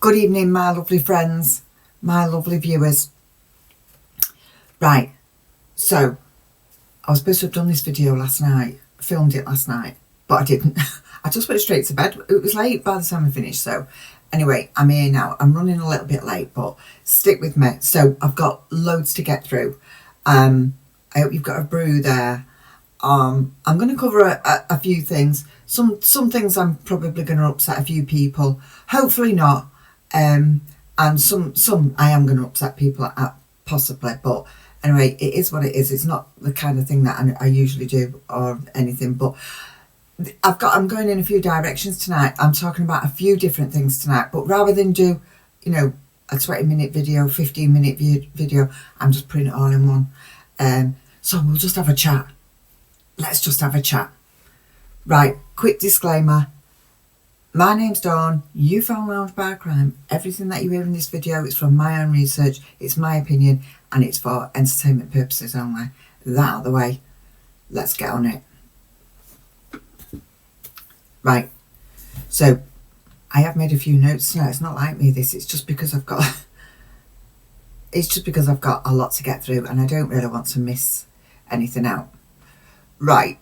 Good evening, my lovely friends, my lovely viewers. Right, so I was supposed to have done this video last night, filmed it last night, but I didn't. I just went straight to bed. It was late by the time I finished, so anyway, I'm here now. I'm running a little bit late, but stick with me. So I've got loads to get through. I hope you've got a brew there. I'm going to cover a few things. Some things I'm probably going to upset a few people. Hopefully not. And some I am going to upset people at possibly, but anyway, it is what it is. It's not the kind of thing that I usually do or anything, but I'm going in a few directions tonight. I'm talking about a few different things tonight, but rather than do, you know, a 20-minute video, 15-minute video, I'm just putting it all in one. So we'll just have a chat. Let's just have a chat. Right, quick disclaimer. My name's Dawn, you found Lounge Bar Crime. Everything that you hear in this video is from my own research, it's my opinion, and it's for entertainment purposes only. That out of the way, let's get on it. Right, so I have made a few notes tonight. It's not like me this, it's just because I've got a lot to get through and I don't really want to miss anything out. Right.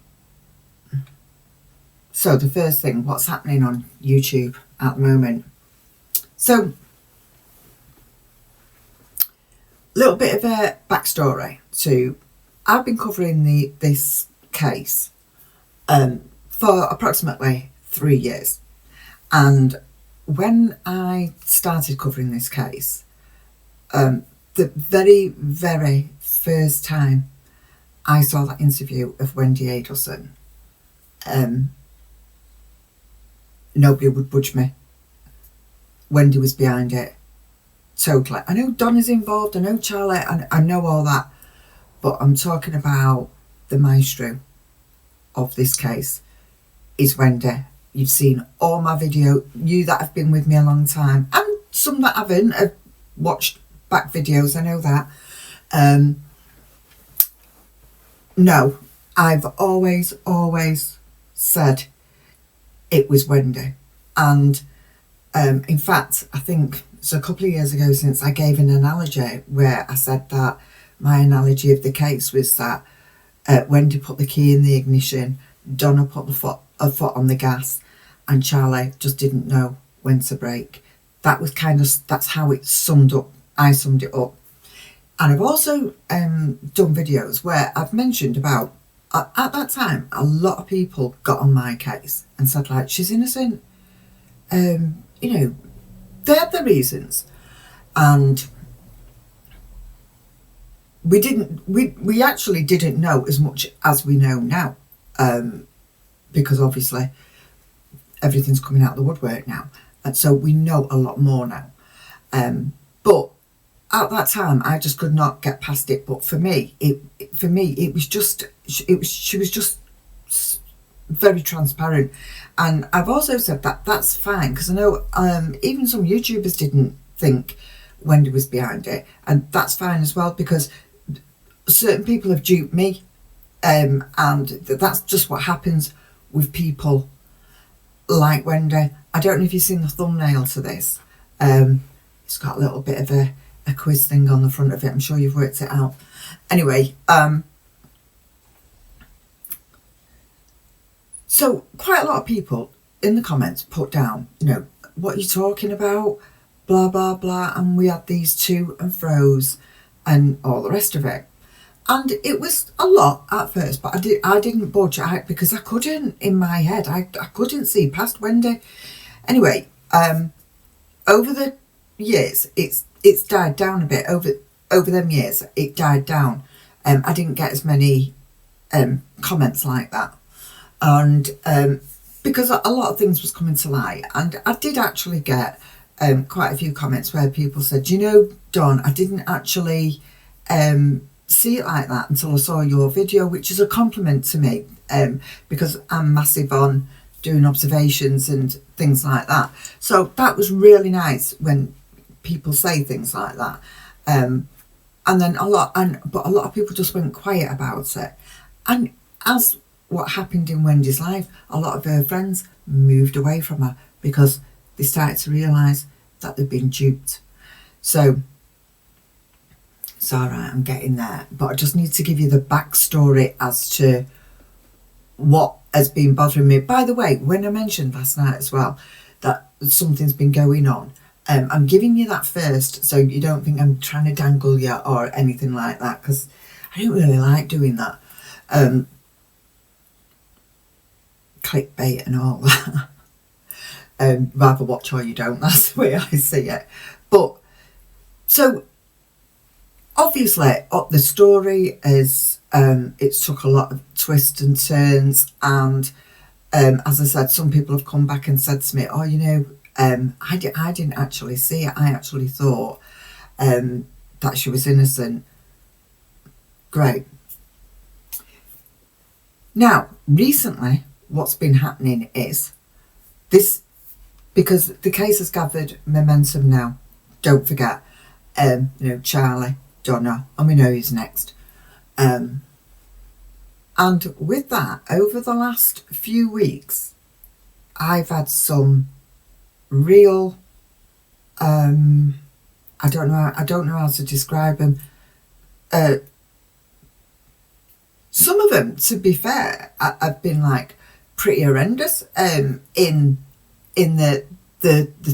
So the first thing, what's happening on YouTube at the moment. So, little bit of a backstory to, I've been covering this case for approximately 3 years. And when I started covering this case, the very, very first time I saw that interview of Wendi Adelson, nobody would budge me. Wendy was behind it, totally. I know Donna's involved, I know Charlie, I know all that, but I'm talking about the maestro of this case is Wendy. You've seen all my video, you that have been with me a long time, and some that haven't have watched back videos, I know that. No, I've always said it was Wendy. And in fact, I think it's a couple of years ago since I gave an analogy where I said that my analogy of the case was that Wendy put the key in the ignition, Donna put a foot on the gas, and Charlie just didn't know when to brake. That was that's how it summed up. I summed it up. And I've also done videos where I've mentioned about, at that time, a lot of people got on my case and said, like, she's innocent. You know, they had their reasons. And we actually didn't know as much as we know now. Because obviously everything's coming out of the woodwork now. And so we know a lot more now. But at that time, I just could not get past it. But for me, it was just, she was just very transparent. And I've also said that that's fine, because I know even some YouTubers didn't think Wendy was behind it, and that's fine as well, because certain people have duped me, and that's just what happens with people like Wendy. I don't know if you've seen the thumbnail to this. It's got a little bit of a quiz thing on the front of it. I'm sure you've worked it out. Anyway, so quite a lot of people in the comments put down, you know, what are you talking about? Blah, blah, blah. And we had these to and fro's and all the rest of it. And it was a lot at first, but I didn't budge out because I couldn't, in my head, I couldn't see past Wendy. Anyway, over the years, it's died down a bit. Over them years, it died down. I didn't get as many comments like that. And because a lot of things was coming to light, and I did actually get quite a few comments where people said, you know, Dawn, I didn't actually see it like that until I saw your video, which is a compliment to me, because I'm massive on doing observations and things like that. So that was really nice when people say things like that. And then a lot of people just went quiet about it. And as what happened in Wendy's life, a lot of her friends moved away from her because they started to realise that they've been duped. So it's all right, I'm getting there, but I just need to give you the backstory as to what has been bothering me. By the way, when I mentioned last night as well that something's been going on, I'm giving you that first so you don't think I'm trying to dangle you or anything like that, because I don't really like doing that. Clickbait and all that. Rather watch or you don't, that's the way I see it. But so obviously the story is it's took a lot of twists and turns, and as I said, some people have come back and said to me, oh, you know, I didn't actually see it, I actually thought that she was innocent. Great. Now recently what's been happening is this, because the case has gathered momentum now, don't forget, you know, Charlie, Donna, and we know who's next. And with that, over the last few weeks, I've had some real, I don't know how to describe them. Some of them, to be fair, have been like pretty horrendous in the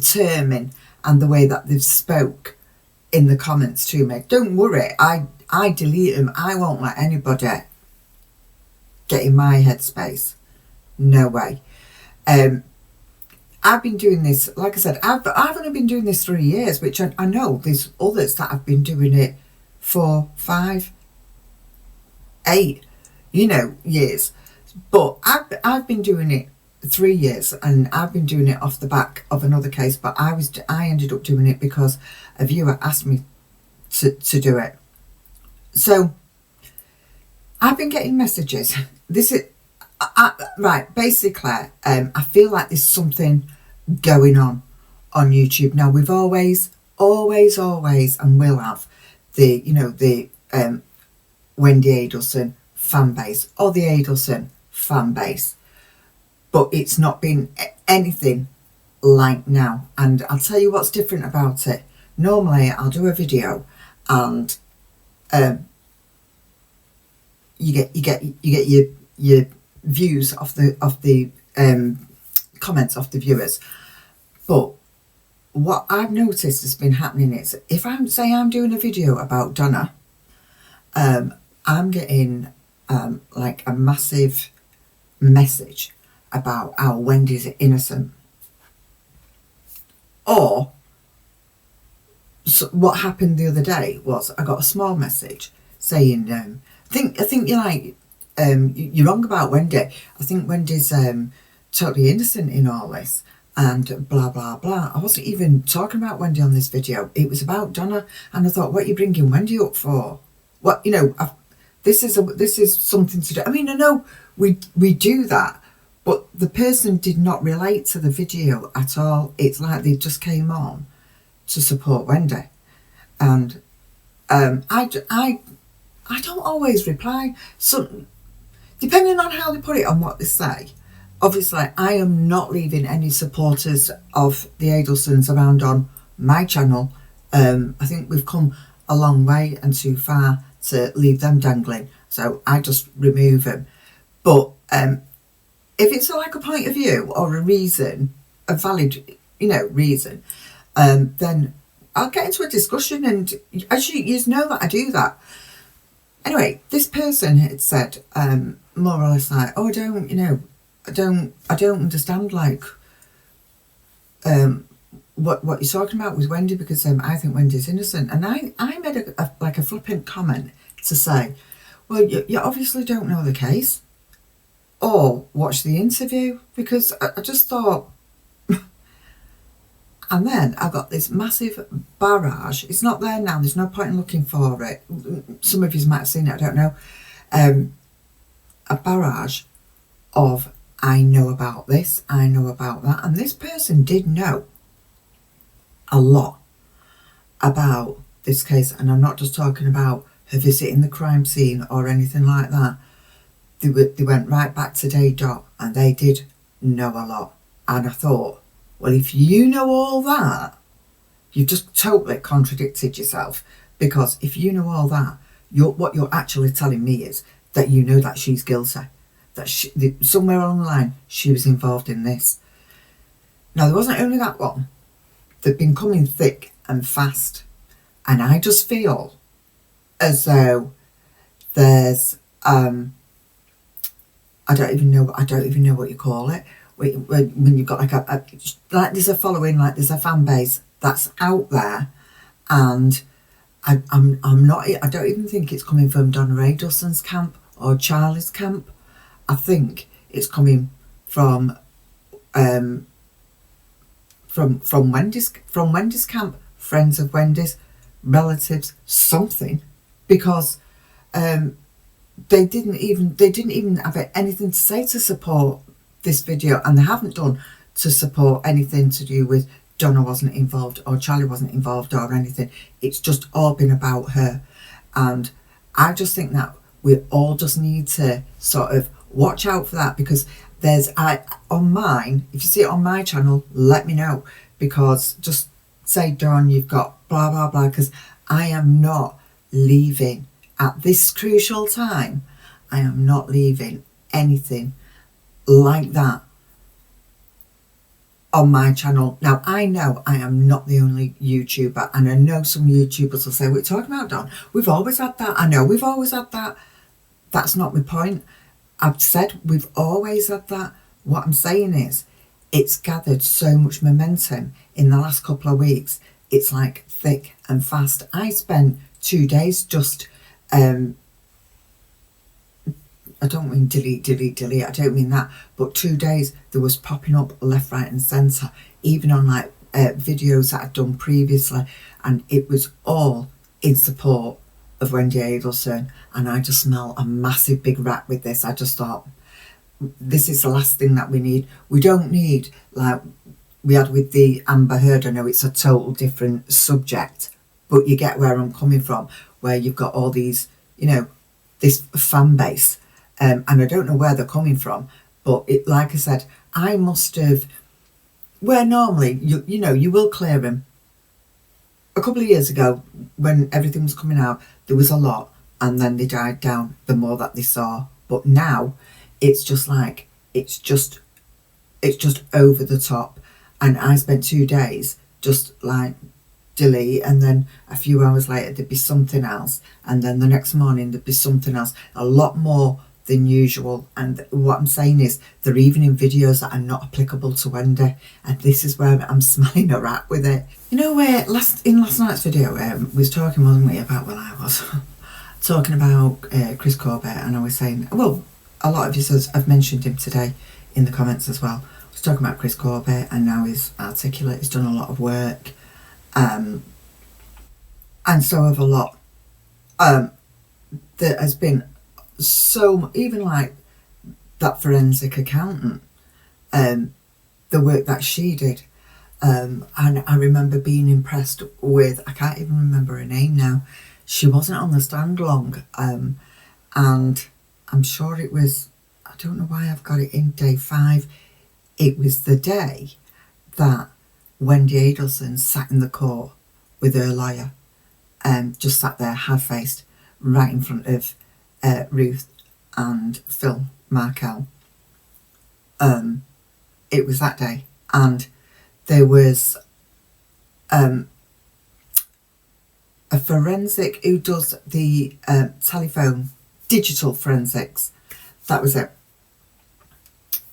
terming and the way that they've spoke in the comments to me. Don't worry, I delete them. I won't let anybody get in my headspace. No way. I've been doing this, like I said, I've only been doing this 3 years, which I know there's others that have been doing it 4, 5, 8, you know, years. But I've been doing it 3 years, and I've been doing it off the back of another case, but I ended up doing it because a viewer asked me to do it. So I've been getting messages. This is right, basically I feel like there's something going on YouTube now. We've always and will have the, you know, the Wendi Adelson fan base or the Adelson fan base, but it's not been anything like now. And I'll tell you what's different about it. Normally I'll do a video and you get your views off the comments of the viewers. But what I've noticed has been happening is, if I'm doing a video about Donna, I'm getting like a massive message about how Wendy's innocent. Or so what happened the other day was I got a small message saying, I think you're like, you're wrong about Wendy. I think Wendy's totally innocent in all this, and blah blah blah. I wasn't even talking about Wendy on this video. It was about Donna, and I thought, what are you bringing Wendy up for? What, you know? This is something to do. I mean, I know we do that, but the person did not relate to the video at all. It's like they just came on to support Wendy, and I don't always reply. So depending on how they put it and what they say, obviously I am not leaving any supporters of the Adelsons around on my channel. I think we've come a long way and too far to leave them dangling, so I just remove them. But if it's like a point of view or a reason, a valid, you know, reason, then I'll get into a discussion, and actually you know that I do that. Anyway, this person had said more or less like, oh, I don't understand, like what you're talking about with Wendy, because I think Wendy's innocent. And I made a flippant comment to say, well, you obviously don't know the case or watch the interview, because I just thought. And then I got this massive barrage. It's not there now, there's no point in looking for it. Some of you might have seen it, I don't know. A barrage of, I know about this, I know about that. And this person did know a lot about this case. And I'm not just talking about her visiting the crime scene or anything like that. They went right back to day dot, and they did know a lot. And I thought, well, if you know all that, You've just totally contradicted yourself, because if you know all that, what you're actually telling me is that you know that she's guilty, that somewhere along the line she was involved in this. Now, there wasn't only that one. They've been coming thick and fast, and I just feel as though there's I don't even know what you call it, when you've got like there's a following, like there's a fan base that's out there, and I don't even think it's coming from Donna Adelson's camp or Charlie's camp. I think it's coming from Wendy's camp, friends of Wendy's, relatives, something, because they didn't even have anything to say to support this video, and they haven't done to support anything to do with Donna wasn't involved or Charlie wasn't involved or anything. It's just all been about her, and I just think that we all just need to sort of watch out for that, because on mine, if you see it on my channel, let me know, because just say, Dawn, you've got blah blah blah, because I am not leaving at this crucial time. I am not leaving anything like that on my channel. Now, I know I am not the only YouTuber, and I know some YouTubers will say, what are you talking about, Dawn? We've always had that. I know we've always had that. That's not my point. I've said we've always had that. What I'm saying is, it's gathered so much momentum in the last couple of weeks. It's like thick and fast. I spent 2 days just I don't mean delete, I don't mean that, but 2 days there was popping up left, right and centre, even on like videos that I'd done previously, and it was all in support of Wendi Adelson. And I just smell a massive big rat with this. I just thought, this is the last thing that we need. We don't need, like we had with the Amber Heard. I know it's a total different subject, but you get where I'm coming from, where you've got all these, you know, this fan base, and I don't know where they're coming from, but it, like I said, I must have, where normally you know you will clear them. A couple of years ago, when everything was coming out, there was a lot, and then they died down the more that they saw. But now it's just like, it's just over the top. And I spent 2 days just like delete, and then a few hours later there'd be something else, and then the next morning there'd be something else, a lot more than usual. And what I'm saying is, they're even in videos that are not applicable to Wendy, and this is where I'm smelling a rat with it. You know, where in last night's video we was talking, wasn't we, about, well, I was talking about Chris Corbett, and I was saying, well, a lot of you have mentioned him today in the comments as well. I was talking about Chris Corbett, and now he's articulate, he's done a lot of work, and so have a lot. There has been so, even like that forensic accountant, the work that she did, and I remember being impressed with, I can't even remember her name now, she wasn't on the stand long, and I'm sure it was, I don't know why I've got it in day 5, it was the day that Wendi Adelson sat in the court with her lawyer, just sat there, hard-faced, right in front of Ruth and Phil Markel. It was that day, and there was a forensic who does the telephone digital forensics. That was it.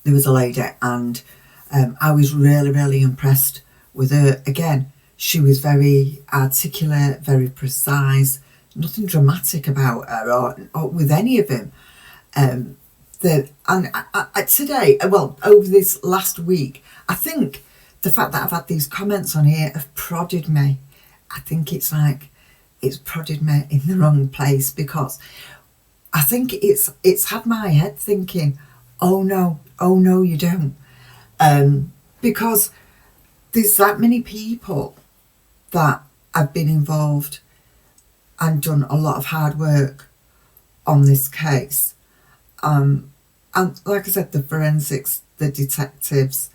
There was a lady, and I was really impressed with her. Again, she was very articulate, very precise, nothing dramatic about her or with any of them. Today, well, over this last week, I think the fact that I've had these comments on here have prodded me. I think it's like, it's prodded me in the wrong place, because I think it's had my head thinking, oh no you don't, because there's that many people that have been involved and done a lot of hard work on this case, and like I said, the forensics, the detectives,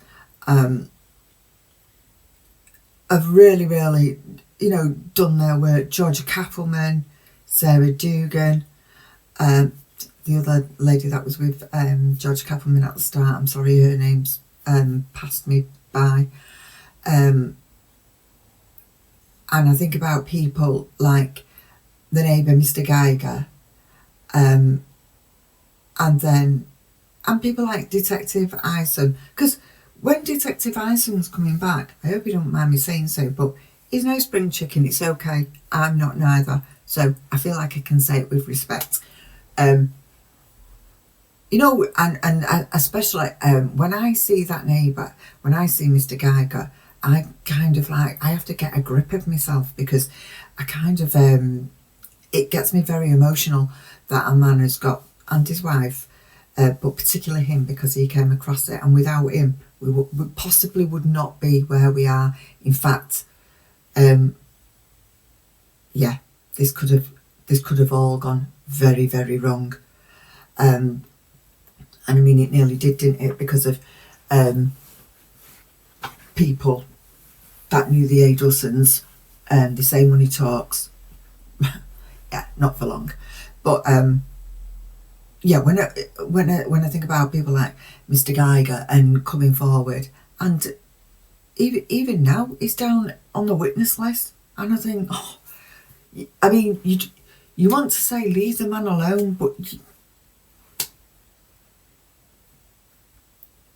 have really, really, you know, done their work. Georgia Kappelman, Sarah Dugan, the other lady that was with Georgia Kappelman at the start, I'm sorry, her name's passed me by. And I think about people like the neighbour, Mr. Geiger, and people like Detective Ison, because when Detective Ison's coming back, I hope you don't mind me saying so, but he's no spring chicken, it's okay, I'm not neither, so I feel like I can say it with respect. You know, and especially when I see that neighbour, when I see Mr. Geiger, I kind of like, I have to get a grip of myself, because I kind of, it gets me very emotional that a man has got, and his wife, but particularly him, because he came across it, and without him we possibly would not be where we are. In fact, yeah, this could have all gone very, very wrong. And I mean, it nearly did, didn't it, because of people that knew the Adelsons. They say money talks. Yeah, not for long, but yeah, when I think about people like Mr. Geiger and coming forward, and even now he's down on the witness list, and I think, oh, I mean, you want to say leave the man alone, but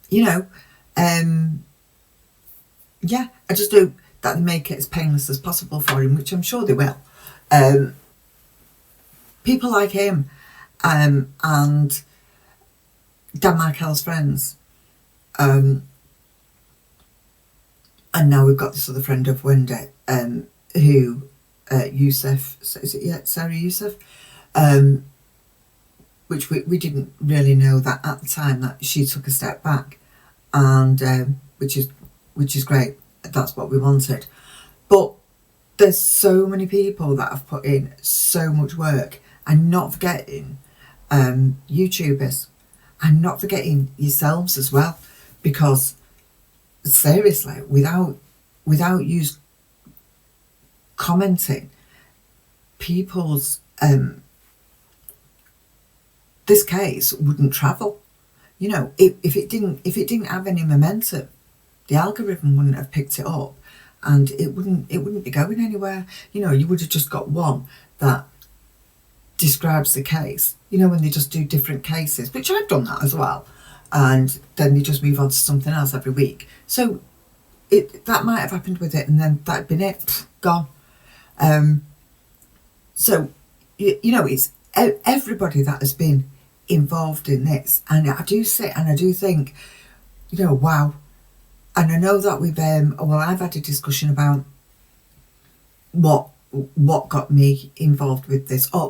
you know, yeah, I just hope that they make it as painless as possible for him, which I'm sure they will. People like him, and Dan Markel's friends, and now we've got this other friend of Wendy, who Yusuf, is it yet Sarah Yusuf, which we didn't really know that at the time that she took a step back, and which is great. That's what we wanted. But there's so many people that have put in so much work, and not forgetting YouTubers, and not forgetting yourselves as well, because seriously, without you commenting, people's this case wouldn't travel. You know, if it didn't have any momentum, the algorithm wouldn't have picked it up, and it wouldn't be going anywhere. You know, you would have just got one that describes the case, you know, when they just do different cases, which I've done that as well, and then they just move on to something else every week. So that might have happened with it, and then that'd been it, gone. So you know, it's everybody that has been involved in this, and I do say, and I do think, you know, wow. And I know that we've well, I've had a discussion about what got me involved with this, or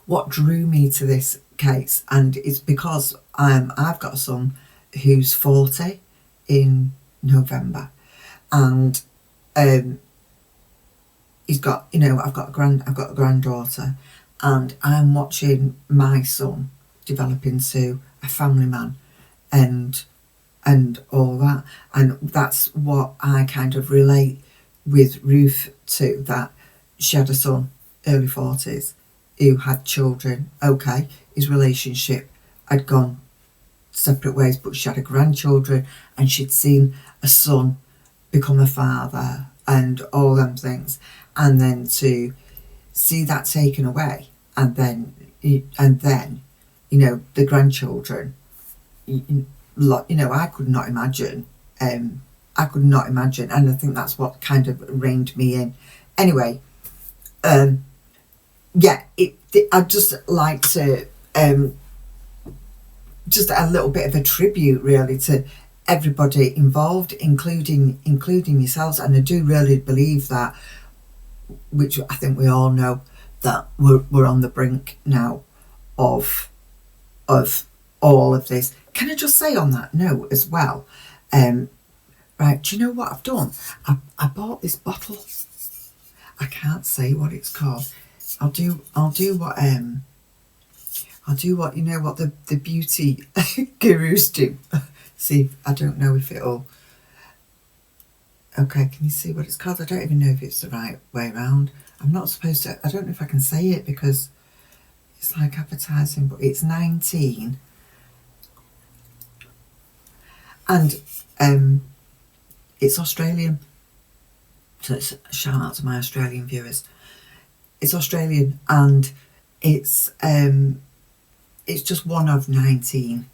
what drew me to this case, and it's because I've got a son who's 40 in November, and he's got, you know, I've got a granddaughter, and I'm watching my son develop into a family man, and all that, and that's what I kind of relate with Ruth to, that she had a son, early 40s, who had children. Okay, his relationship had gone separate ways, but she had a grandchildren, and she'd seen a son become a father and all them things, and then to see that taken away, and then you know, the grandchildren, you know, I could not imagine, and I think that's what kind of reined me in. Anyway, yeah, I'd just like to just a little bit of a tribute really to everybody involved, including yourselves, and I do really believe that, which I think we all know, that we're on the brink now of all of this. Can I just say on that note as well, right, do you know what I've done? I bought this bottle. I can't say what it's called. I'll do what you know what the beauty gurus do. See, I don't know if it'll Okay, can you see what it's called? I don't even know if it's the right way around. I'm not supposed to, I don't know if I can say it because it's like advertising, but it's 19. And it's Australian. So it's a shout out to my Australian viewers. It's Australian, and it's just one of 19.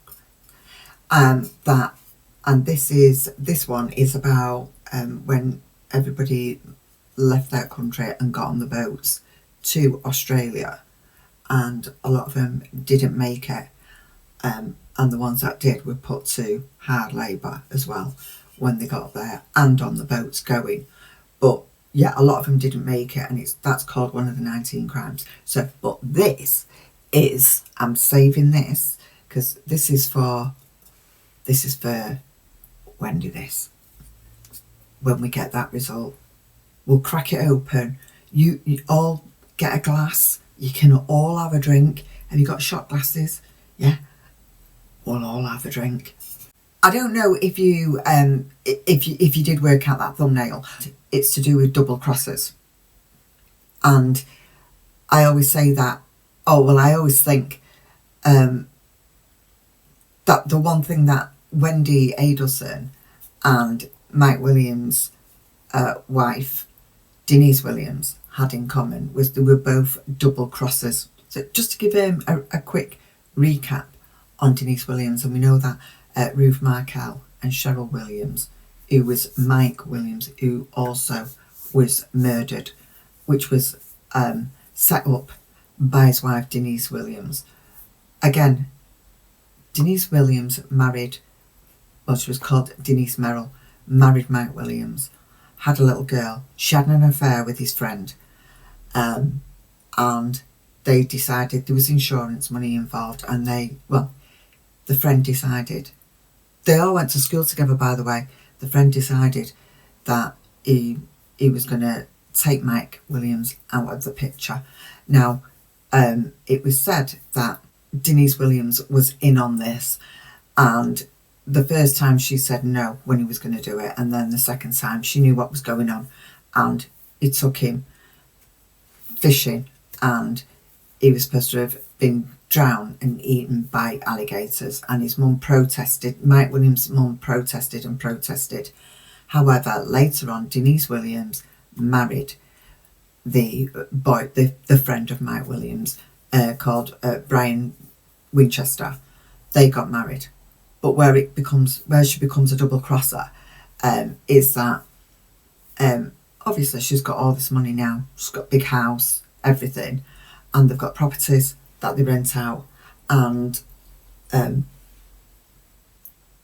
This one is about when everybody left their country and got on the boats to Australia, and a lot of them didn't make it, and the ones that did were put to hard labour as well when they got there and on the boats going. But yeah, a lot of them didn't make it, and that's called one of the 19 crimes. So, but this is, I'm saving this because this is for Wendy. This, when we get that result, we'll crack it open. You all get a glass. You can all have a drink. Have you got shot glasses? Yeah, we'll all have a drink. I don't know if you did work out that thumbnail. It's to do with double crosses, and I always say that. Oh well, I always think that the one thing that Wendi Adelson and Mike Williams' wife Denise Williams had in common was they were both double crossers. So just to give him a quick recap on Denise Williams, and we know that Ruth Markel and Cheryl Williams, who was Mike Williams, who also was murdered, which was set up by his wife Denise Williams. Again, Denise Williams married, well, she was called Denise Merrill, married Mike Williams, had a little girl. She had an affair with his friend, and they decided there was insurance money involved, and the friend decided, they all went to school together, by the way. The friend decided that he was going to take Mike Williams out of the picture. Now, it was said that Denise Williams was in on this, and the first time she said no when he was going to do it, and then the second time she knew what was going on, and it took him fishing, and he was supposed to have been drowned and eaten by alligators, and his mum protested. Mike Williams' mum protested and protested. However, later on, Denise Williams married the boy, the friend of Mike Williams, called Brian Winchester. They got married, but where she becomes a double crosser is that obviously she's got all this money now. She's got a big house, everything, and they've got properties that they rent out, and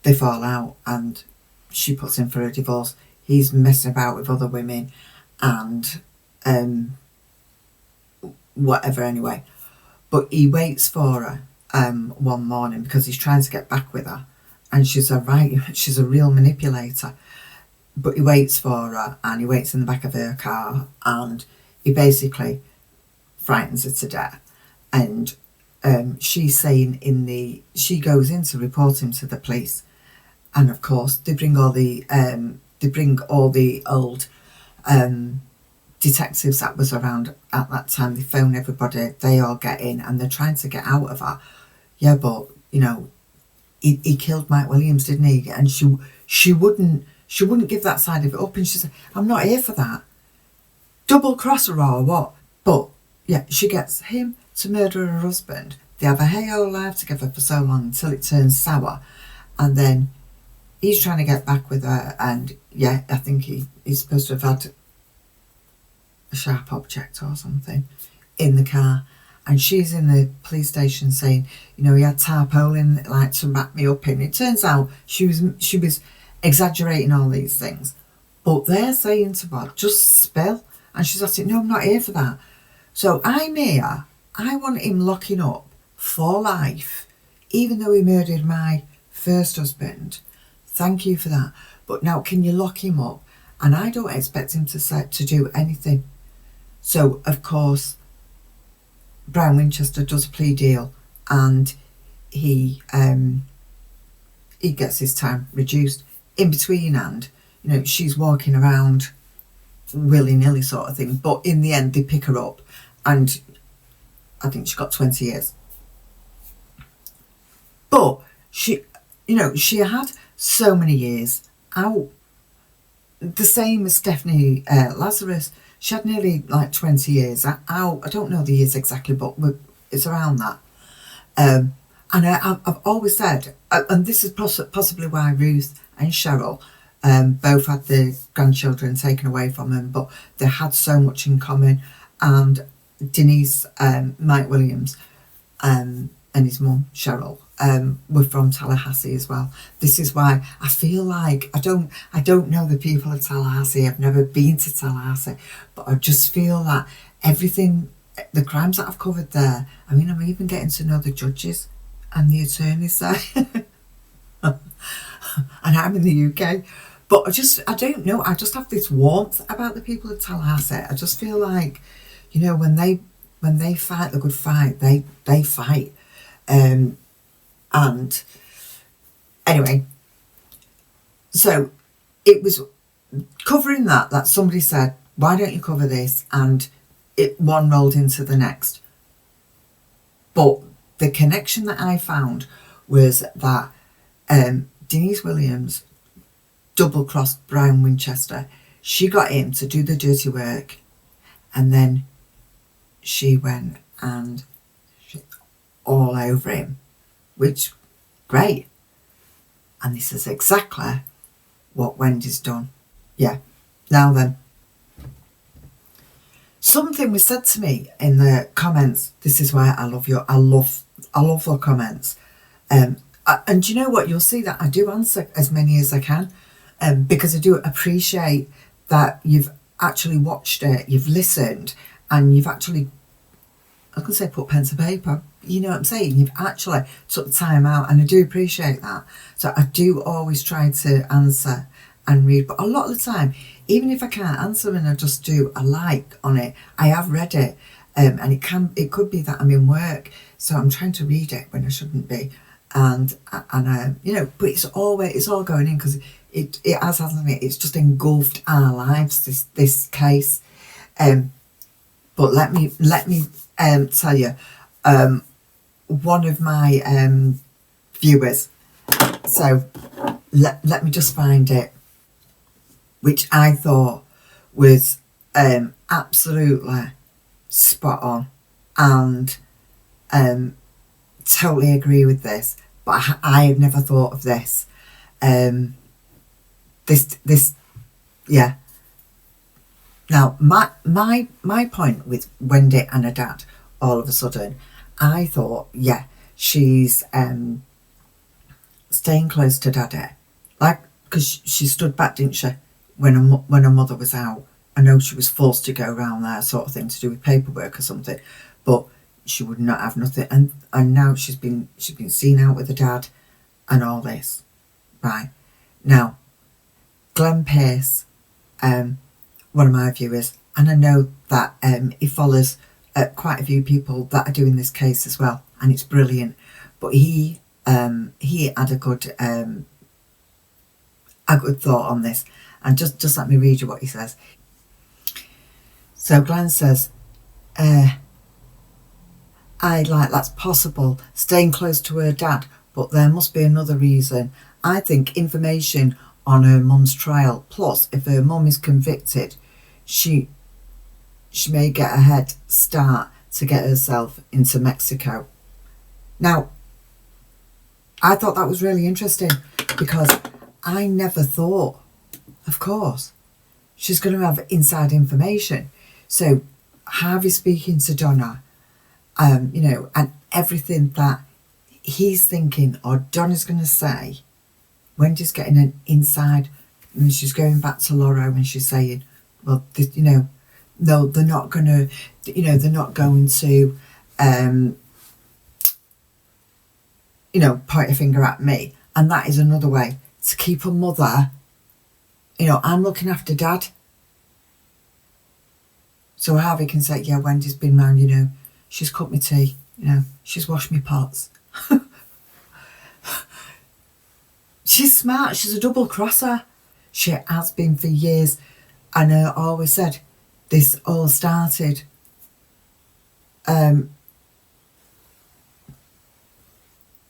they fall out, and she puts in for a divorce. He's messing about with other women and whatever anyway. But he waits for her one morning because he's trying to get back with her, and she's a real manipulator. But he waits for her, and he waits in the back of her car, and he basically frightens her to death. And she's saying she goes in to report him to the police, and of course they bring all the old detectives that was around at that time. They phone everybody, they all get in, and they're trying to get out of her. Yeah, but you know, he killed Mike Williams, didn't he? And she wouldn't give that side of it up, and she said, I'm not here for that. Double crosser or what? But yeah, she gets him to murder her husband. They have a hey-ho life together for so long until it turns sour, and then he's trying to get back with her, and yeah, I think he's supposed to have had a sharp object or something in the car, and she's in the police station saying, you know, he had tarpaulin like to wrap me up in. It turns out she was exaggerating all these things, but they're saying to her, just spill, and she's like, no, I'm not here for that. So I'm here. I want him locking up for life, even though he murdered my first husband. Thank you for that. But now can you lock him up? And I don't expect him to do anything. So, of course, Brian Winchester does a plea deal, and he gets his time reduced. In between, and you know, she's walking around willy-nilly sort of thing. But in the end, they pick her up, and I think she got 20 years. But she, you know, she had so many years out. The same as Stephanie Lazarus. She had nearly like 20 years out. I don't know the years exactly, but it's around that. And I've always said, and this is possibly why Ruth and Cheryl both had the grandchildren taken away from them, but they had so much in common. And Denise, Mike Williams, and his mum Cheryl were from Tallahassee as well. This is why I feel like I don't know the people of Tallahassee. I've never been to Tallahassee, but I just feel that everything, the crimes that I've covered there, I mean, I'm even getting to know the judges and the attorneys there. And I'm in the UK, but I don't know, I just have this warmth about the people of Tallahassee. I just feel like, you know, when they fight the good fight, they fight. And anyway, so it was covering that somebody said, why don't you cover this? And one rolled into the next. But the connection that I found was that Denise Williams double-crossed Brian Winchester. She got him to do the dirty work, and then she went and all over him, which, great. And this is exactly what Wendy's done. Yeah, now then. Something was said to me in the comments. This is why I love the comments. And you know what? You'll see that I do answer as many as I can, because I do appreciate that you've actually watched it, you've listened, and you've actually, I can say put pen to paper, you know what I'm saying? You've actually took the time out, and I do appreciate that. So I do always try to answer and read, but a lot of the time, even if I can't answer and I just do a like on it, I have read it, and it could be that I'm in work, so I'm trying to read it when I shouldn't be, and you know, but it's all going in, because it has, hasn't it? It's just engulfed our lives, this case. But let me tell you, one of my viewers, so let me just find it, which I thought was absolutely spot on, and totally agree with this, but I had never thought of this. Yeah. Now, my point with Wendy and her dad, all of a sudden, I thought, yeah, she's staying close to Daddy, like, because she stood back, didn't she, when her mother was out. I know she was forced to go around there, sort of thing, to do with paperwork or something, but she would not have nothing. And now she's been seen out with her dad, and all this, right? Now, Glenn Pearce, one of my viewers, and I know that he follows quite a few people that are doing this case as well, and it's brilliant. But he had a good thought on this, and just let me read you what he says. So Glenn says, that's possible, staying close to her dad, but there must be another reason. I think information on her mum's trial, plus if her mum is convicted, she may get a head start to get herself into Mexico. Now, I thought that was really interesting, because I never thought, of course, she's going to have inside information. So Harvey speaking to Donna, you know, and everything that he's thinking or Donna's going to say, Wendy's getting an inside, and she's going back to Laura and she's saying, well, you know, no, they're not going to, you know, they're not going to, you know, point a finger at me. And that is another way to keep a mother, you know, I'm looking after Dad. So Harvey can say, yeah, Wendy's been round, you know, she's cooked me tea, you know, she's washed me pots. She's smart, she's a double crosser. She has been for years. And I always said, this all started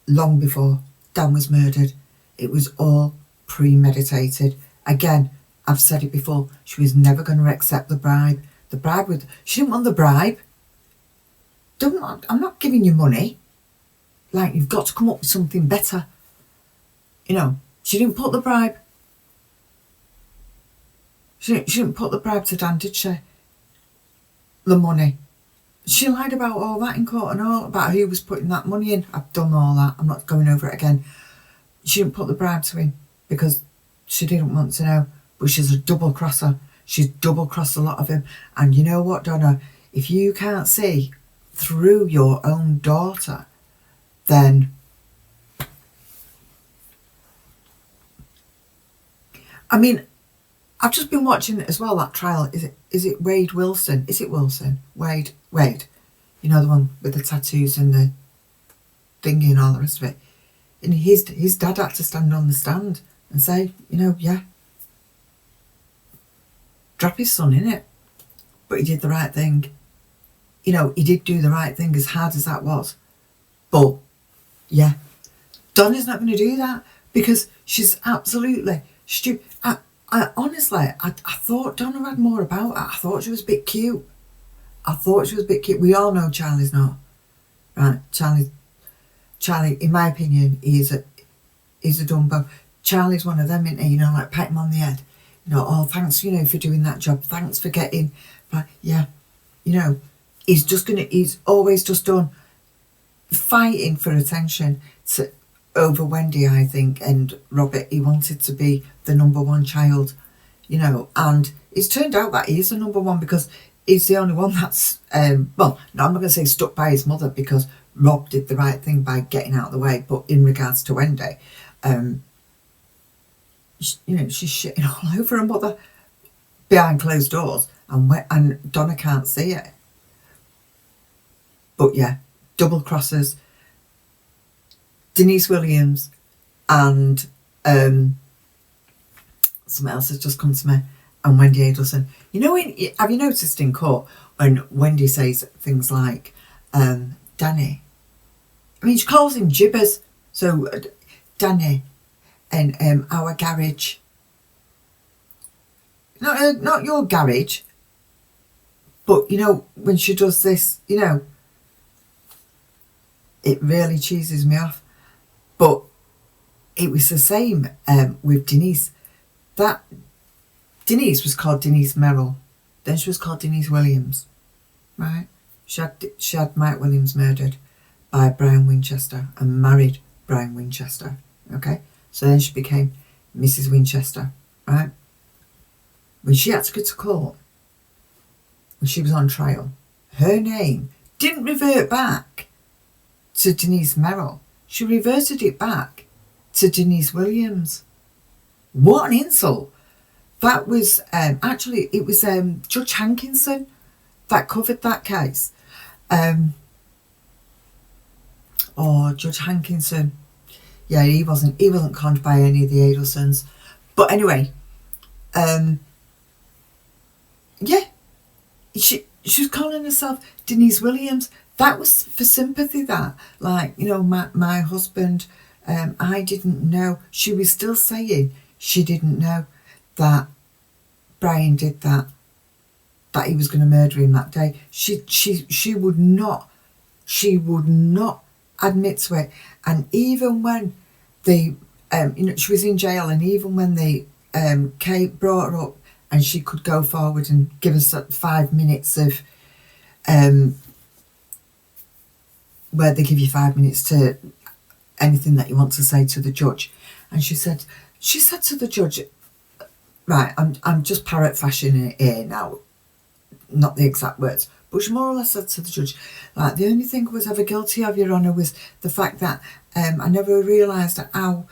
long before Dan was murdered. It was all premeditated. Again, I've said it before, she was never going to accept the bribe. She didn't want the bribe. I'm not giving you money. Like, you've got to come up with something better. You know, she didn't put the bribe. She didn't put the bribe to Dan, did she? The money. She lied about all that in court and all, about who was putting that money in. I've done all that. I'm not going over it again. She didn't put the bribe to him because she didn't want to know. But she's a double crosser. She's double crossed a lot of him. And you know what, Donna? If you can't see through your own daughter, then I mean, I've just been watching as well, that trial. Is it Wade Wilson? Is it Wilson? Wade. You know, the one with the tattoos and the thingy and all the rest of it. And his dad had to stand on the stand and say, you know, yeah, drop his son in it. But he did the right thing. You know, he did do the right thing, as hard as that was. But, yeah, Donna's not going to do that because she's absolutely stupid. I honestly, I thought Donna had more about her. I thought she was a bit cute. We all know Charlie's not. Right, Charlie, in my opinion, he's a Dumbo. Charlie's one of them, isn't he? You know, like pat him on the head. You know, oh, thanks, you know, for doing that job. Thanks for getting, like, yeah. You know, he's always just done fighting for attention over Wendy, I think, and Robert. He wanted to be the number one child, you know, and it's turned out that he is the number one because he's the only one that's, well, no, I'm not going to say stuck by his mother because Rob did the right thing by getting out of the way, but in regards to Wendy, you know, she's shitting all over her mother behind closed doors, and Donna can't see it. But yeah, double crosses. Denise Williams and something else has just come to me, and Wendi Adelson. You know, have you noticed in court when Wendy says things like, Danny? I mean, she calls him gibbers. So, Danny and our garage. Not your garage. But, you know, when she does this, you know, it really cheeses me off. But it was the same with Denise. That Denise was called Denise Merrill. Then she was called Denise Williams. Right? She had Mike Williams murdered by Brian Winchester and married Brian Winchester. Okay? So then she became Mrs. Winchester. Right? When she had to go to court, when she was on trial, her name didn't revert back to Denise Merrill. She reverted it back to Denise Williams. What an insult. That was, actually, it was Judge Hankinson that covered that case. Judge Hankinson. Yeah, he wasn't conned by any of the Adelsons. But anyway, yeah, she was calling herself Denise Williams. That was for sympathy, that. Like, you know, my husband, I didn't know. She was still saying she didn't know that Brian did that he was going to murder him that day. She would not admit to it. And even when they, you know, she was in jail, and even when they brought her up and she could go forward and give us 5 minutes of, where they give you 5 minutes to anything that you want to say to the judge. And she said to the judge, right, I'm just parrot fashioning it here now, not the exact words, but she more or less said to the judge, like, the only thing I was ever guilty of, Your Honour, was the fact that I never realised how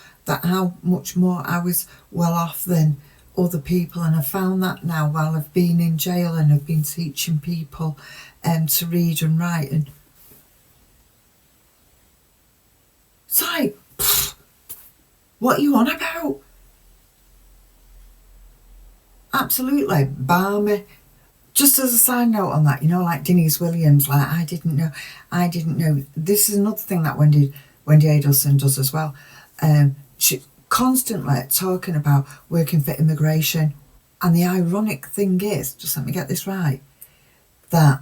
much more I was well off than other people, and I found that now while I've been in jail and I've been teaching people to read and write. And it's like, what are you on about? absolutely balmy. Just as a side note on that, you know, like Denise Williams, like I didn't know. This is another thing that Wendi Adelson does as well. She constantly talking about working for immigration, and the ironic thing is, just let me get this right, that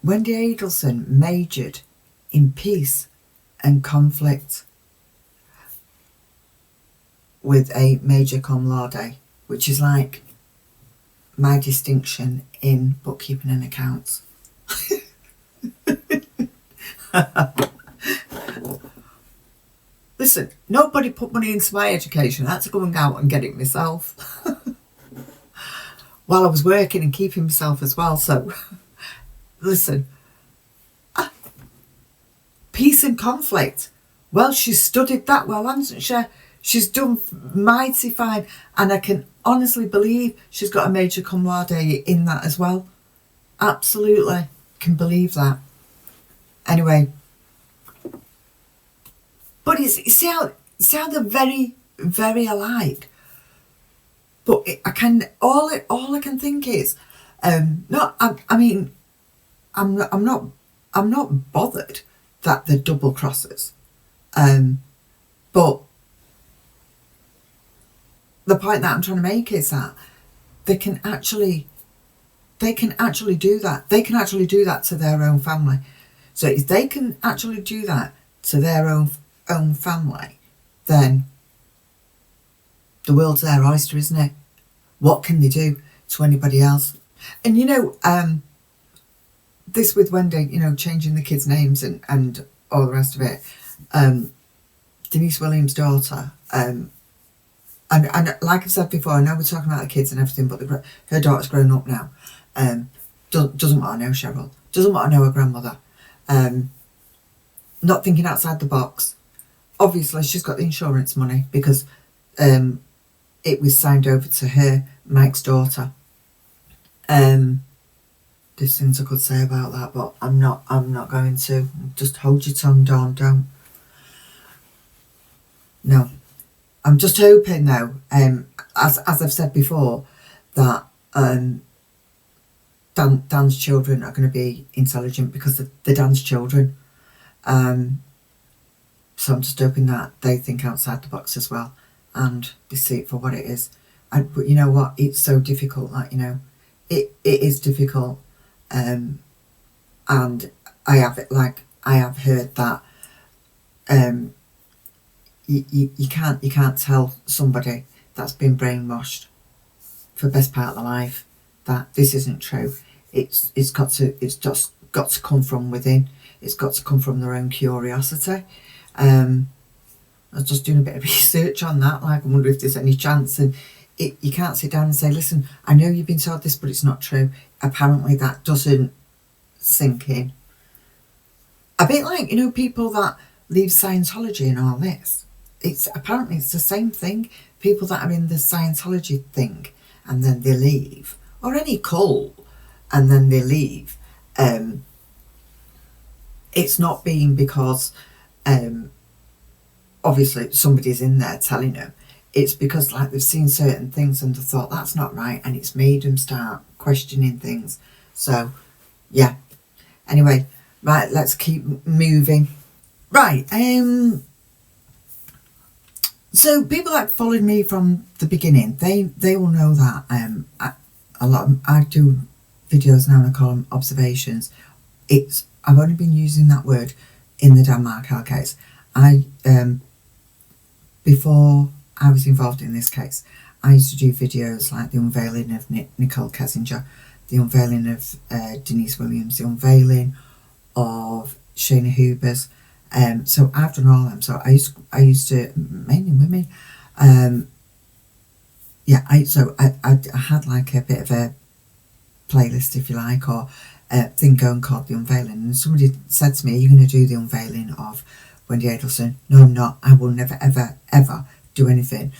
Wendi Adelson majored in peace and conflict with a major cum laude, which is like my distinction in bookkeeping and accounts. Listen, nobody put money into my education. I had to go and out and get it myself. While I was working and keeping myself as well. So, listen, peace and conflict. Well, she's studied that well, hasn't she? She's done mighty fine, and I can honestly believe she's got a major cum laude in that as well. Absolutely can believe that. Anyway, but see how they're very, very alike. But all I can think is, I'm not bothered that they're double crosses, but the point that I'm trying to make is that they can actually do that. They can actually do that to their own family. So if they can actually do that to their own family, then the world's their oyster, isn't it? What can they do to anybody else? And you know, this with Wendy, you know, changing the kids' names and all the rest of it. Denise Williams' daughter, and like I've said before, I know we're talking about the kids and everything, but her daughter's grown up now. Doesn't want to know Cheryl. Doesn't want to know her grandmother. Not thinking outside the box. Obviously, she's got the insurance money because it was signed over to her, Mike's daughter. There's things I could say about that, but I'm not going to. Just hold your tongue, don't. No. I'm just hoping though, as I've said before, that Dan's children are going to be intelligent because they're Dan's children. So I'm just hoping that they think outside the box as well and they see it for what it is. But you know what? It's so difficult. Like, you know, it is difficult. And I have heard that you can't tell somebody that's been brainwashed for the best part of their life that this isn't true. It's just got to come from within. It's got to come from their own curiosity. I was just doing a bit of research on that. Like, I wonder if there's any chance. And you can't sit down and say, listen, I know you've been told this, but it's not true. Apparently that doesn't sink in. A bit like, you know, people that leave Scientology and all this. Apparently it's the same thing. People that are in the Scientology thing and then they leave, or any cult and then they leave. It's not being because obviously somebody's in there telling them. It's because like they've seen certain things and they thought that's not right, and it's made them start questioning things. So yeah. Anyway, right, let's keep moving. Right, so people that followed me from the beginning, they will know that I do videos now and I call them observations. I've only been using that word in the Dan Markel case. Before I was involved in this case, I used to do videos like the unveiling of Nicole Kessinger, the unveiling of Denise Williams, the unveiling of Shayna Hubers. So I've done all of them. So I used to, mainly women. I had like a bit of a playlist, if you like, or thing going called The Unveiling. And somebody said to me, are you going to do the unveiling of Wendi Adelson? No, I'm not. I will never, ever, ever do anything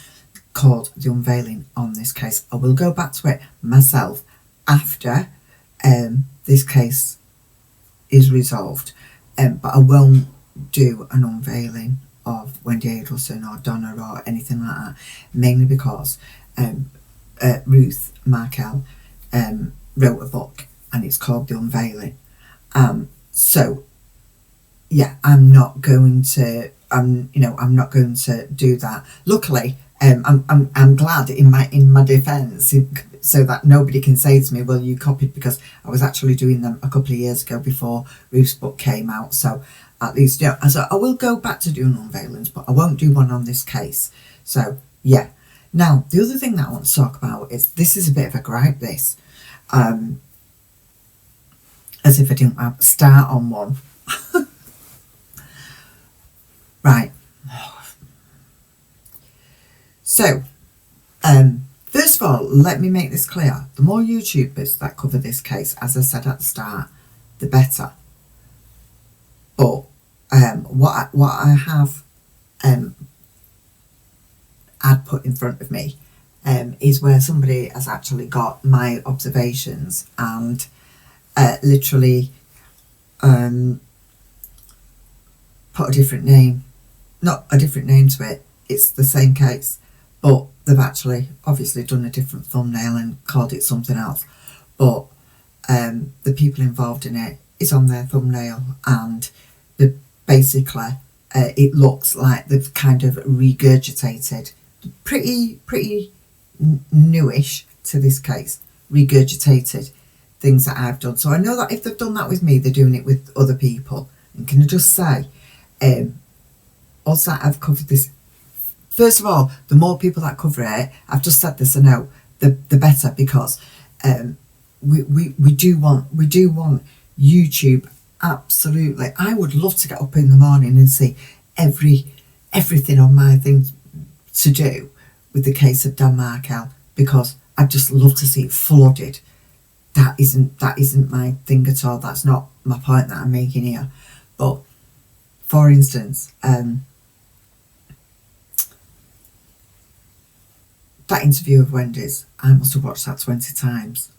called The Unveiling on this case. I will go back to it myself after this case is resolved. But I won't do an unveiling of Wendi Adelson or Donna or anything like that, mainly because Ruth Markel wrote a book, and it's called The Unveiling. So yeah, I'm not going to do that. Luckily, I'm glad in my defence, so that nobody can say to me, well, you copied, because I was actually doing them a couple of years ago before Ruth's book came out. So at least, so I will go back to doing unveilings, but I won't do one on this case. So yeah. Now, the other thing that I want to talk about is, this is a bit of a gripe, this. As if I didn't start on one. Right. So, first of all, let me make this clear. The more YouTubers that cover this case, as I said at the start, the better. But what I have had put in front of me is where somebody has actually got my observations and literally put a different name, not a different name to it, it's the same case, but they've actually obviously done a different thumbnail and called it something else. But the people involved in it is on their thumbnail, and basically it looks like they've kind of regurgitated, pretty newish to this case, regurgitated things that I've done. So I know that if they've done that with me, they're doing it with other people. And can I just say, also I've covered this. First of all, the more people that cover it, I've just said this, I know, the better, because we do want YouTube. Absolutely, I would love to get up in the morning and see everything on my thing to do with the case of Dan Markel, because I'd just love to see it flooded. That isn't my thing at all. That's not my point that I'm making here. But for instance, that interview of Wendy's, I must have watched that 20 times.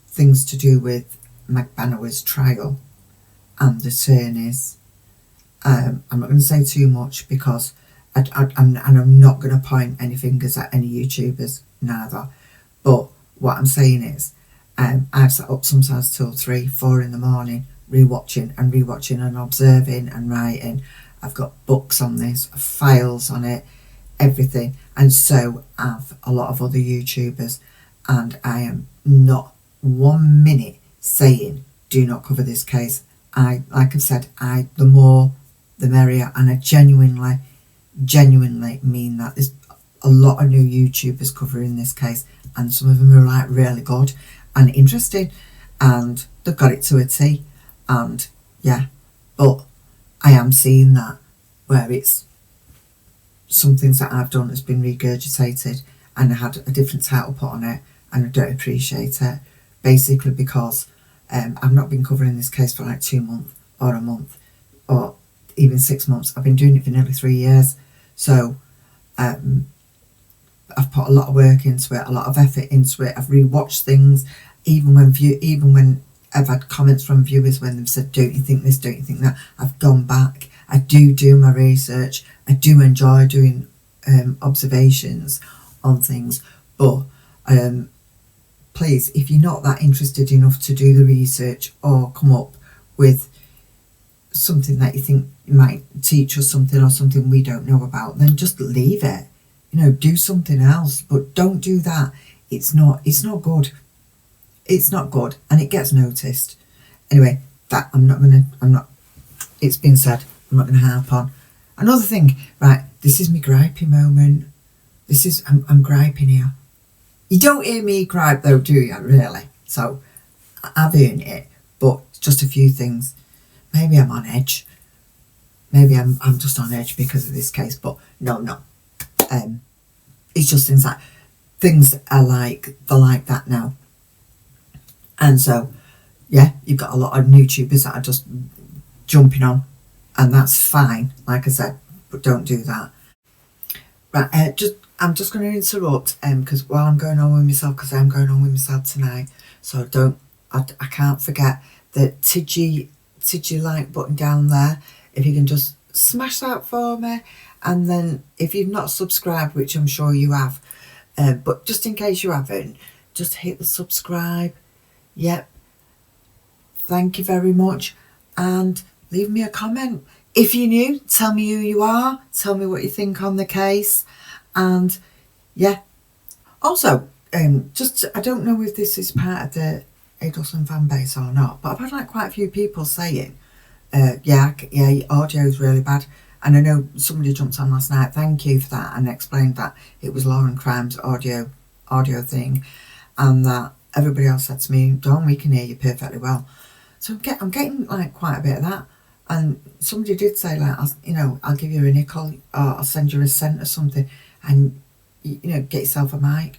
Things to do with McBanower's trial and the attorneys. I'm not going to say too much, because I'm not going to point any fingers at any YouTubers, neither. But what I'm saying is, I've sat up sometimes till 3, 4 in the morning, rewatching and observing and writing. I've got books on this, files on it, everything, and so have a lot of other YouTubers. And I am not 1 minute saying do not cover this case. Like I've said, the more the merrier, and I genuinely mean that. There's a lot of new YouTubers covering this case, and some of them are like really good and interesting, and they've got it to a T. And yeah, but I am seeing that where it's some things that I've done has been regurgitated, and I had a different title put on it, and I don't appreciate it, basically because I've not been covering this case for like 2 months or a month or even 6 months. I've been doing it for nearly 3 years. So I've put a lot of work into it, a lot of effort into it. I've rewatched things, even when I've had comments from viewers when they've said, don't you think this, don't you think that? I've gone back. I do my research. I do enjoy doing observations on things. But please, if you're not that interested enough to do the research or come up with something that you think might teach us something, or something we don't know about, then just leave it. Do something else, but don't do that. It's not good. It's not good, and it gets noticed. Anyway, that it's been said, I'm not gonna harp on. Another thing, right, this is me griping moment. I'm griping here. You don't hear me gripe though, do you, really? So I've earned it, but just a few things. Maybe I'm on edge. Maybe I'm just on edge because of this case, but no. It's just things are like, they're like that now. And so, yeah, you've got a lot of YouTubers that are just jumping on, and that's fine, like I said, but don't do that. Right, I'm just going to interrupt because while I'm going on with myself, because I'm going on with myself tonight, so I can't forget the Tidgy like button down there. If you can just smash that for me, and then if you've not subscribed, which I'm sure you have, But just in case you haven't, just hit the subscribe. Yep. Thank you very much. And leave me a comment. If you're new, tell me who you are. Tell me what you think on the case. And yeah. Also, just, I don't know if this is part of the Adelson fan base or not, but I've had like quite a few people saying, yeah, your audio is really bad. And I know somebody jumped on last night, thank you for that, and explained that it was Law and Crime's audio thing, and that everybody else said to me, Dawn, we can hear you perfectly well. So I'm getting like quite a bit of that. And somebody did say, like, I'll give you a nickel, or I'll send you a cent or something, and get yourself a mic.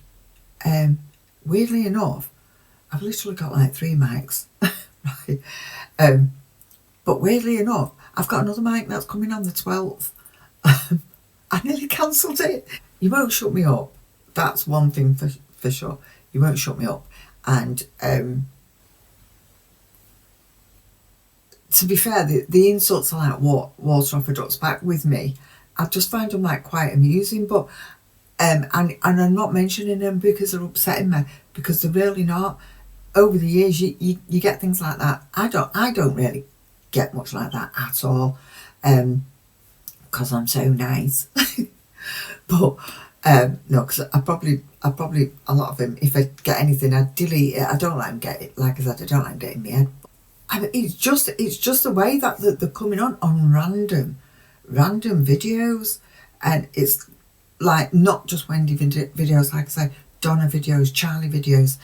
Weirdly enough, I've literally got like 3 mics, right? But weirdly enough, I've got another mic that's coming on the 12th. I nearly cancelled it. You won't shut me up. That's one thing for sure. You won't shut me up. And to be fair, the insults are like what water off a duck's back with me. I just find them like quite amusing, but and I'm not mentioning them because they're upsetting me, because they're really not. Over the years, you get things like that. I don't really get much like that at all, because I'm so nice. But no, because I probably a lot of them, if I get anything, I delete it. I don't like them get it. Like I said, I don't like them getting in my head. I mean, it's just the way that they're coming on random videos, and it's like not just Wendy videos, like I say, Donna videos, Charlie videos,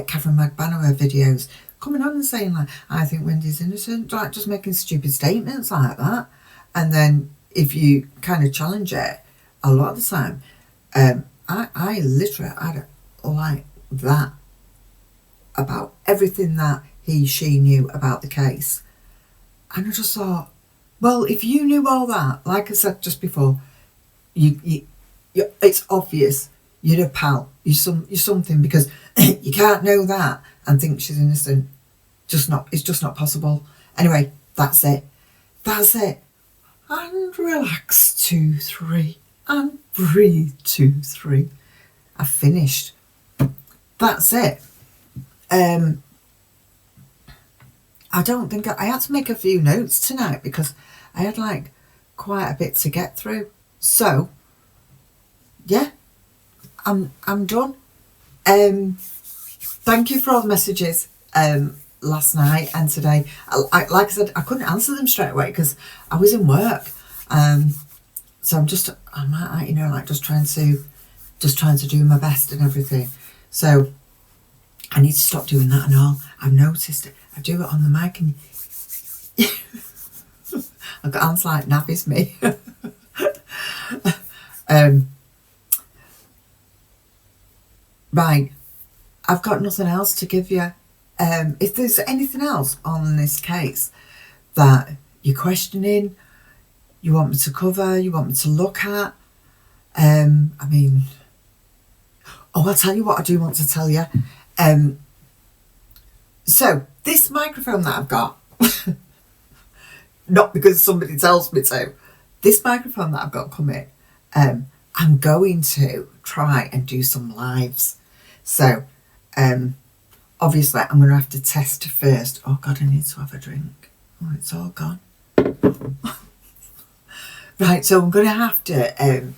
Catherine McBanaway videos, coming on and saying like, I think Wendy's innocent, like just making stupid statements like that. And then if you kind of challenge it, a lot of the time, I literally had like that about everything that she knew about the case. And I just thought, well, if you knew all that, like I said just before, you it's obvious you're a pal, you're something, because you can't know that and think she's innocent. It's just not possible. Anyway, that's it. And relax, 2, 3, and breathe, 2, 3. I've finished. That's it. I don't think I had to make a few notes tonight because I had like quite a bit to get through. So yeah, I'm done. Thank you for all the messages last night and today. Like I said, I couldn't answer them straight away because I was in work. So I'm just trying to do my best and everything. So I need to stop doing that and all. I've noticed it. I do it on the mic and I've got hands like Navi's me. Right, I've got nothing else to give you. If there's anything else on this case that you're questioning, you want me to cover, you want me to look at, I mean, I'll tell you what I do want to tell you. So this microphone that I've got, not because somebody tells me to, this microphone that I've got coming, I'm going to try and do some lives. So obviously I'm going to have to test first. Oh God, I need to have a drink. Oh, it's all gone. Right, so I'm going to have to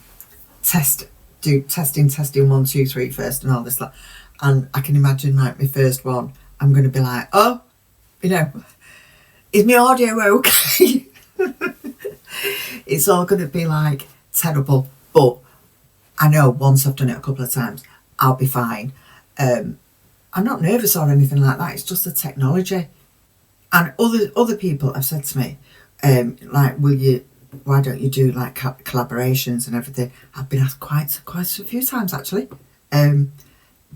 do testing 1, 2, 3 first and all this. And I can imagine like my first one, I'm going to be like, oh, is my audio okay? It's all going to be like terrible. But I know once I've done it a couple of times, I'll be fine. I'm not nervous or anything like that. It's just the technology. And other people have said to me, like, why don't you do like collaborations and everything? I've been asked quite a few times actually.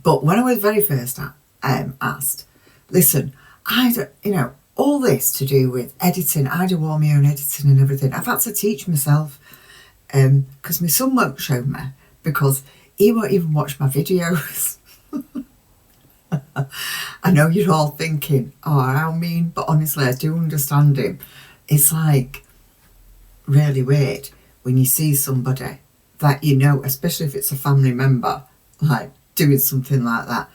But when I was very first asked, listen, I don't, all this to do with editing, I do all my own editing and everything. I've had to teach myself because my son won't show me because he won't even watch my videos. I know you're all thinking, oh, how mean, but honestly, I do understand him. It's like really weird when you see somebody that especially if it's a family member, like doing something like that.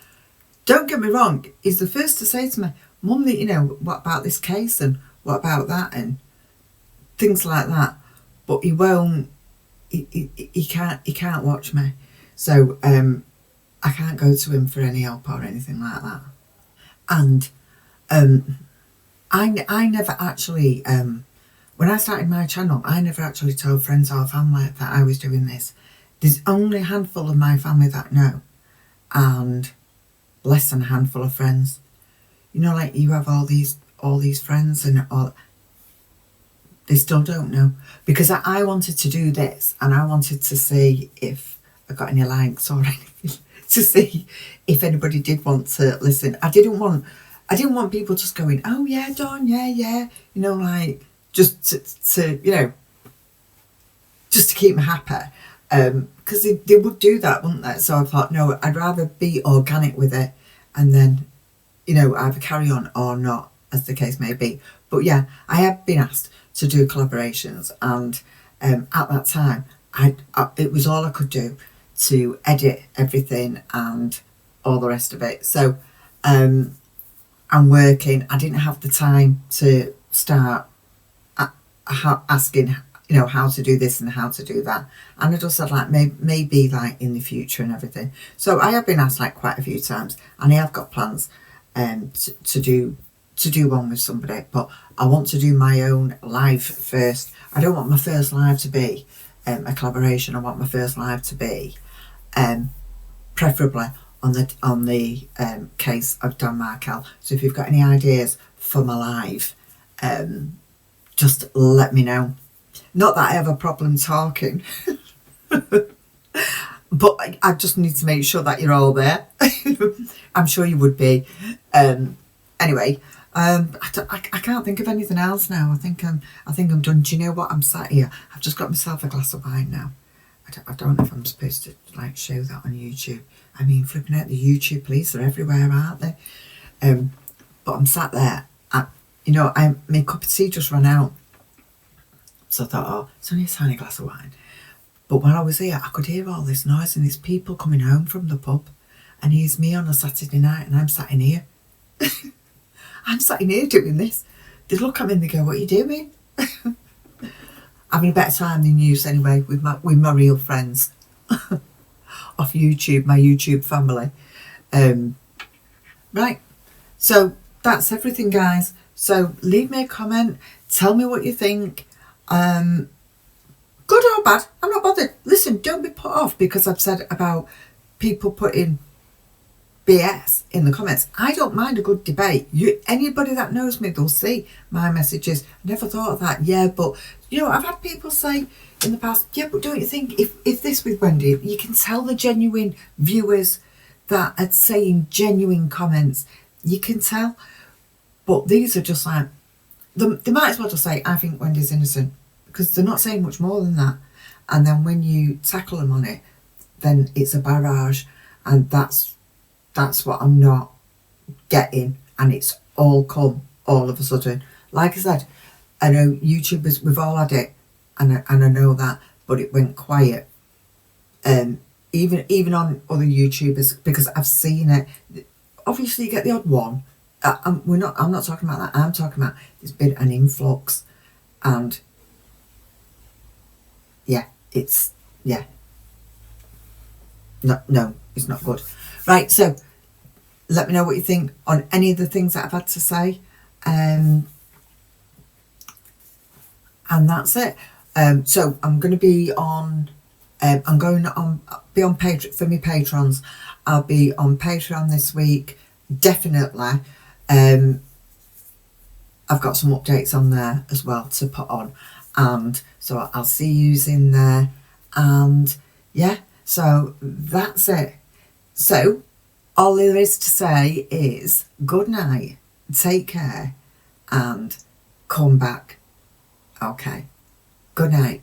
Don't get me wrong, he's the first to say to me, Mummy, you know, what about this case and what about that and things like that. But he won't, he can't watch me. So I can't go to him for any help or anything like that. And I never actually, when I started my channel, I never actually told friends or family that I was doing this. There's only a handful of my family that know, and less than a handful of friends. You know, like you have all these friends and all, they still don't know. Because I wanted to do this and I wanted to see if I got any likes or anything, to see if anybody did want to listen. I didn't want people just going, oh yeah, Dawn, yeah, you know, like just to you know, just to keep me happy. Because they would do that, wouldn't they? So I thought, no, I'd rather be organic with it and then, you know, either carry on or not, as the case may be. But yeah, I have been asked to do collaborations, and at that time, it was all I could do to edit everything and all the rest of it. So I'm working. I didn't have the time to start asking, you know, how to do this and how to do that. And I just said, like, maybe like in the future and everything. So I have been asked like quite a few times, and I have got plans to do one with somebody, but I want to do my own live first. I don't want my first live to be a collaboration. I want my first live to be preferably on the case of Donna Markel. So if you've got any ideas for my live, just let me know. Not that I have a problem talking, but I just need to make sure that you're all there. I'm sure you would be. Anyway, I can't think of anything else now. I think I'm done. Do you know what? I'm sat here. I've just got myself a glass of wine now. I don't know if I'm supposed to like show that on YouTube. I mean, flipping out, the YouTube police are everywhere, aren't they? But I'm sat there. You know, my cup of tea just ran out. So I thought, oh, it's only a tiny glass of wine. But while I was here, I could hear all this noise and these people coming home from the pub. And here's me on a Saturday night and I'm sat in here. I'm sat in here doing this. They look at me and they go, what are you doing? Having a better time than you anyway with my real friends off YouTube, my YouTube family. Right, so that's everything, guys. So leave me a comment, tell me what you think. Good or bad, I'm not bothered. Listen, don't be put off because I've said about people putting BS in the comments. I don't mind a good debate. Anybody that knows me, they'll see my messages. I never thought of that. Yeah, but you know, I've had people say in the past, yeah, but don't you think if this with Wendy, you can tell the genuine viewers that are saying genuine comments. You can tell. But these are just like, they might as well just say, I think Wendy's innocent, because they're not saying much more than that. And then when you tackle them on it, then it's a barrage, and that's what I'm not getting. And it's all come all of a sudden. Like I said, I know YouTubers, we've all had it, and I know that, but it went quiet. Even on other YouTubers, because I've seen it. Obviously, you get the odd one. I'm not talking about that. I'm talking about there's been an influx, and yeah, it's no, it's not good. Right, so let me know what you think on any of the things that I've had to say, and that's it. So I'm going to be on. I'm going on be on Patreon for me patrons. I'll be on Patreon this week, definitely. I've got some updates on there as well to put on, and so I'll see you in there. And yeah, so that's it. So all there is to say is good night, take care, and come back. Okay, good night.